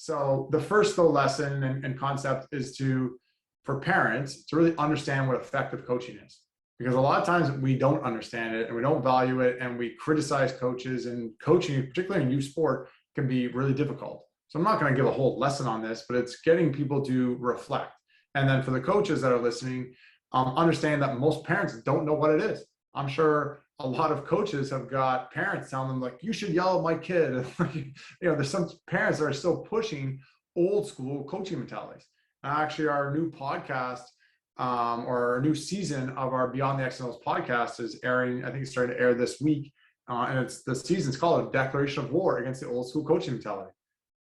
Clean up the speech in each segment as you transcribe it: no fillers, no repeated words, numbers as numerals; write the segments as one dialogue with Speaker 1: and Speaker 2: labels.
Speaker 1: So the first though lesson and concept is for parents to really understand what effective coaching is. Because a lot of times we don't understand it and we don't value it and we criticize coaches, and coaching, particularly in youth sport, can be really difficult. So I'm not going to give a whole lesson on this, but it's getting people to reflect. And then for the coaches that are listening, understand that most parents don't know what it is. I'm sure a lot of coaches have got parents telling them like, you should yell at my kid. There's some parents that are still pushing old school coaching mentalities. And actually our new podcast, or our new season of our Beyond the X&Os podcast is airing. I think it's starting to air this week. And the season's called A Declaration of War Against the Old School Coaching Mentality.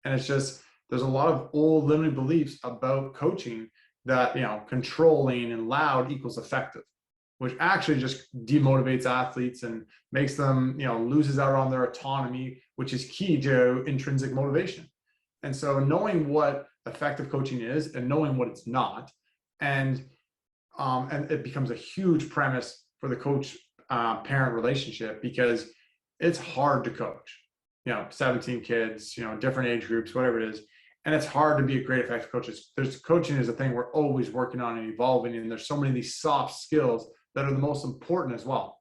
Speaker 1: And it's just, there's a lot of old limited beliefs about coaching that, controlling and loud equals effective, which actually just demotivates athletes and makes them, loses out on their autonomy, which is key to intrinsic motivation. And so knowing what effective coaching is and knowing what it's not, and it becomes a huge premise for the coach parent relationship, because it's hard to coach, 17 kids, different age groups, whatever it is. And it's hard to be a great effective coach. Coaching is a thing we're always working on and evolving. And there's so many of these soft skills that are the most important as well.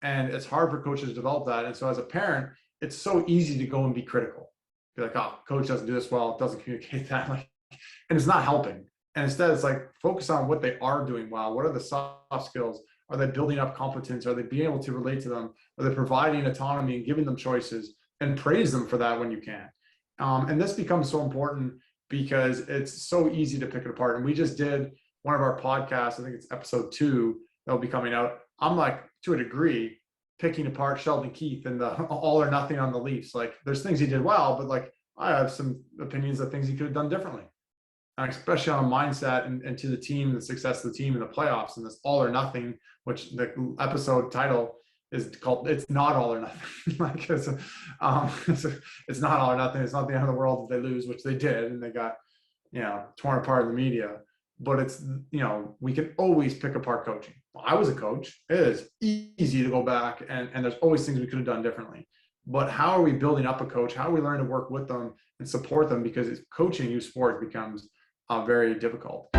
Speaker 1: And it's hard for coaches to develop that. And so as a parent, it's so easy to go and be critical. Be like, oh, coach doesn't do this well, doesn't communicate that. And it's not helping. And instead, it's like, focus on what they are doing well. What are the soft skills? Are they building up competence? Are they being able to relate to them? Are they providing autonomy and giving them choices? And praise them for that when you can. And this becomes so important because it's so easy to pick it apart. And we just did one of our podcasts, I think it's episode 2, that'll be coming out. I'm like, to a degree, picking apart Sheldon Keefe and the all or nothing on the Leafs. Like, there's things he did well, but like, I have some opinions of things he could have done differently. And especially on mindset and to the team, the success of the team in the playoffs, and this all or nothing, which the episode title is called "It's Not All or Nothing." Like it's not all or nothing. It's not the end of the world if they lose, which they did, and they got torn apart in the media. But it's we can always pick apart coaching. I was a coach. It is easy to go back and there's always things we could have done differently. But how are we building up a coach? How are we learning to work with them and support them? Because coaching youth sport becomes very difficult.